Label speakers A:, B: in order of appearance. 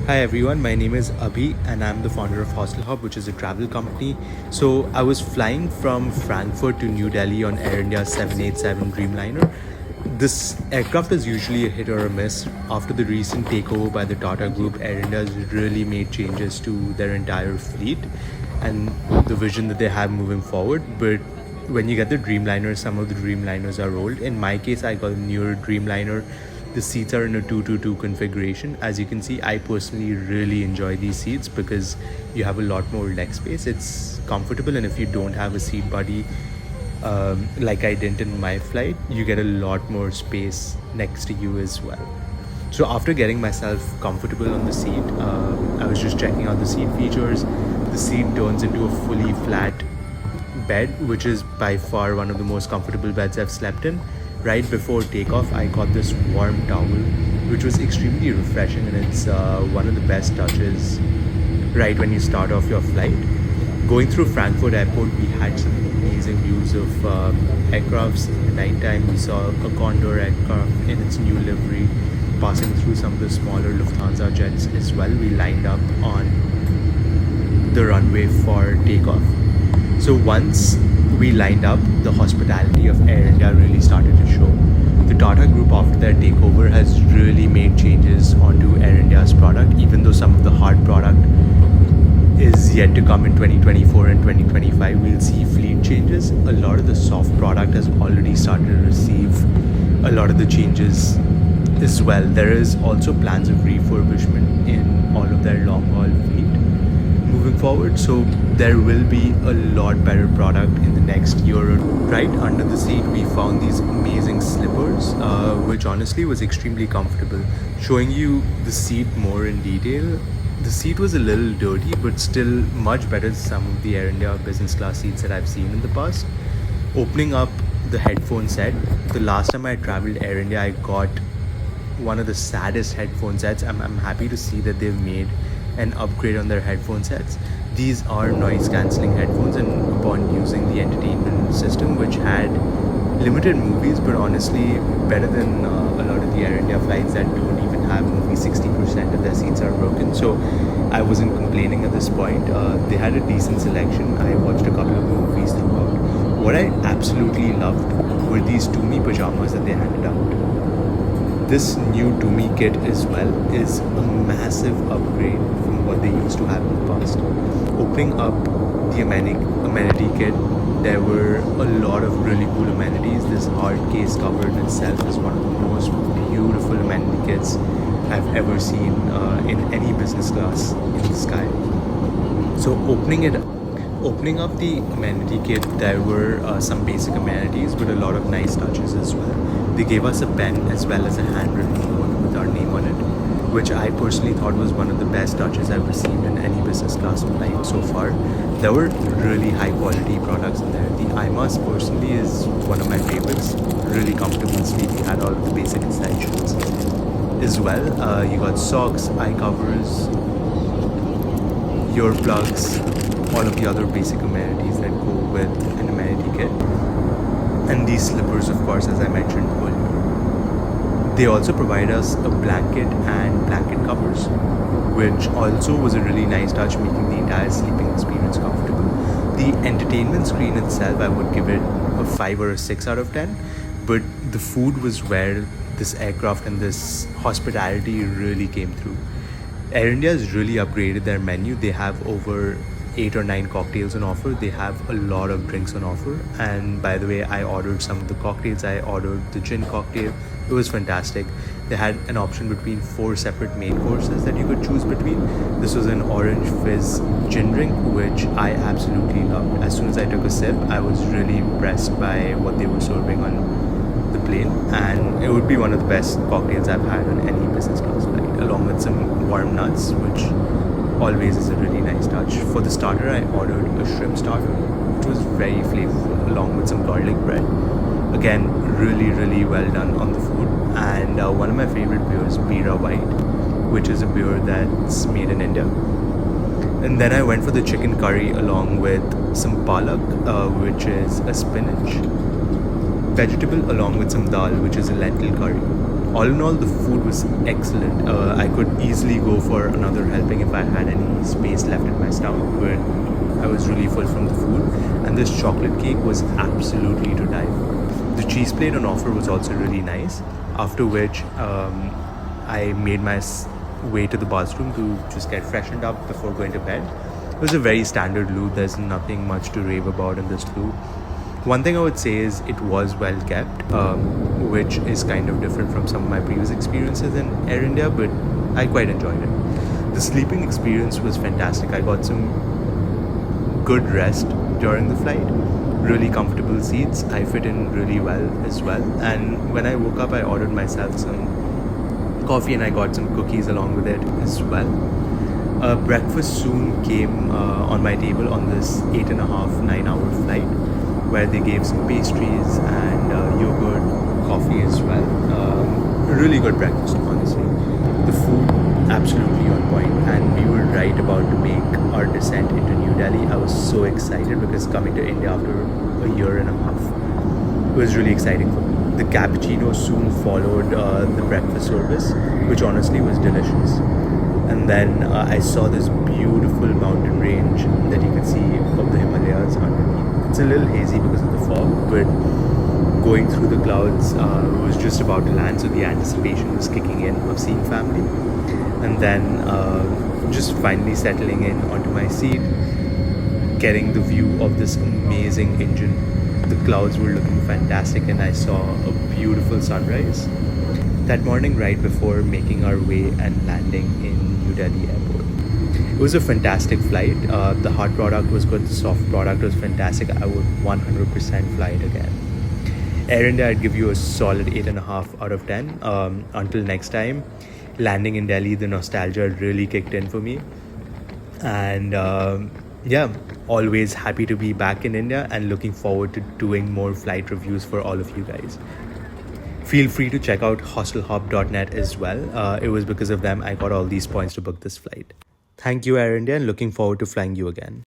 A: Hi everyone, my name is Abhi and I'm the founder of Hostel Hub, which is a travel company. So I was flying from Frankfurt to New Delhi on Air India 787 Dreamliner. This aircraft is usually a hit or a miss. After the recent takeover by the Tata Group, Air India has really made changes to their entire fleet and the vision that they have moving forward. But when you get the Dreamliner, some of the Dreamliners are old. In my case, I got a newer Dreamliner. The seats are in a 222 configuration. As you can see, I personally really enjoy these seats because you have a lot more leg space. It's comfortable, and if you don't have a seat buddy like I didn't in my flight, you get a lot more space next to you as well. So after getting myself comfortable on the seat, I was just checking out the seat features. The seat turns into a fully flat bed, which is by far one of the most comfortable beds I've slept in. Right before takeoff, I got this warm towel, which was extremely refreshing, and it's one of the best touches right when you start off your flight. Going through Frankfurt Airport, we had some amazing views of aircrafts. In the nighttime, we saw a Condor aircraft in its new livery passing through some of the smaller Lufthansa jets as well. We lined up on the runway for takeoff. So once we lined up, the hospitality of Air India really started to show. The Tata Group, after their takeover, has really made changes onto Air India's product, even though some of the hard product is yet to come in 2024 and 2025. We'll see fleet changes. A lot of the soft product has already started to receive a lot of the changes as well. There is also plans of refurbishment in all of their long haul fleet moving forward, so there will be a lot better product in the next year or two. Right under the seat, we found these amazing slippers, which honestly was extremely comfortable. Showing you the seat more in detail, the seat was a little dirty, but still much better than some of the Air India business class seats that I've seen in the past. Opening up the headphone set, the last time I traveled Air India, I got one of the saddest headphone sets. I'm happy to see that they've made an upgrade on their headphone sets. These are noise cancelling headphones, and upon using the entertainment system, which had limited movies, but honestly better than a lot of the Air India flights that don't even have movies. 60% of their seats are broken, so I wasn't complaining at this point. They had a decent selection. I watched a couple of movies throughout. What I absolutely loved were these Tumi pajamas that they handed out. This new Tumi kit as well is a massive upgrade from what they used to have in the past. Opening up the amenity kit, there were a lot of really cool amenities. This hard case cover in itself is one of the most beautiful amenity kits I've ever seen in any business class in the sky. So opening up the amenity kit, there were some basic amenities but a lot of nice touches as well. They gave us a pen as well as a handwritten note with our name on it, which I personally thought was one of the best touches I've received in any business class flight so far. There were really high quality products in there. The IMAS personally is one of my favorites. Really comfortable sleep. You had all of the basic essentials as well. You got socks, eye covers, earplugs, all of the other basic amenities that go with an amenity kit. And these slippers, of course, as I mentioned earlier. They also provide us a blanket and blanket covers, which also was a really nice touch, making the entire sleeping experience comfortable. The entertainment screen itself, I would give it a 5 or a 6 out of 10, but the food was where this aircraft and this hospitality really came through. Air India has really upgraded their menu. They have over 8 or 9 cocktails on offer. They have a lot of drinks on offer, and by the way, I ordered some of the cocktails. I ordered the gin cocktail. It was fantastic. They had an option between 4 separate main courses that you could choose between. This was an orange fizz gin drink, which I absolutely loved. As soon as I took a sip, I was really impressed by what they were serving on the plane, and it would be one of the best cocktails I've had on any business class flight, along with some warm nuts, which always is a really nice touch. For the starter, I ordered a shrimp starter, which was very flavorful, along with some garlic bread. Again, really well done on the food. And one of my favorite beers, Bira White, which is a beer that's made in India. And then I went for the chicken curry along with some palak, which is a spinach vegetable, along with some dal, which is a lentil curry. All in all, the food was excellent. I could easily go for another helping if I had any space left in my stomach, but I was really full from the food. And this chocolate cake was absolutely to die for. The cheese plate on offer was also really nice, after which I made my way to the bathroom to just get freshened up before going to bed. It was a very standard loo. There's nothing much to rave about in this loo. One thing I would say is it was well kept, which is kind of different from some of my previous experiences in Air India, but I quite enjoyed it. The sleeping experience was fantastic. I got some good rest during the flight, really comfortable seats. I fit in really well as well. And when I woke up, I ordered myself some coffee and I got some cookies along with it as well. Breakfast soon came on my table on this 8.5-9 hour flight, where they gave some pastries and yogurt, coffee as well. Really good breakfast, honestly. The food absolutely on point, and we were right about to make our descent into New Delhi. I was so excited because coming to India after a year and a half was really exciting for me. The cappuccino soon followed the breakfast service, which honestly was delicious. And then I saw this beautiful mountain range that you could see of the Himalayas underneath. It's a little hazy because of the fog, but going through the clouds was just about to land, so the anticipation was kicking in of seeing family. And then just finally settling in onto my seat, getting the view of this amazing engine. The clouds were looking fantastic and I saw a beautiful sunrise. That morning, right before making our way and landing in New Delhi airport. It was a fantastic flight. The hard product was good, the soft product was fantastic. I would 100% fly it again. Air India, I'd give you a solid 8.5 out of 10. Until next time, landing in Delhi, the nostalgia really kicked in for me. And yeah, always happy to be back in India and looking forward to doing more flight reviews for all of you guys. Feel free to check out hostelhop.net as well. It was because of them I got all these points to book this flight. Thank you, Air India, and looking forward to flying you again.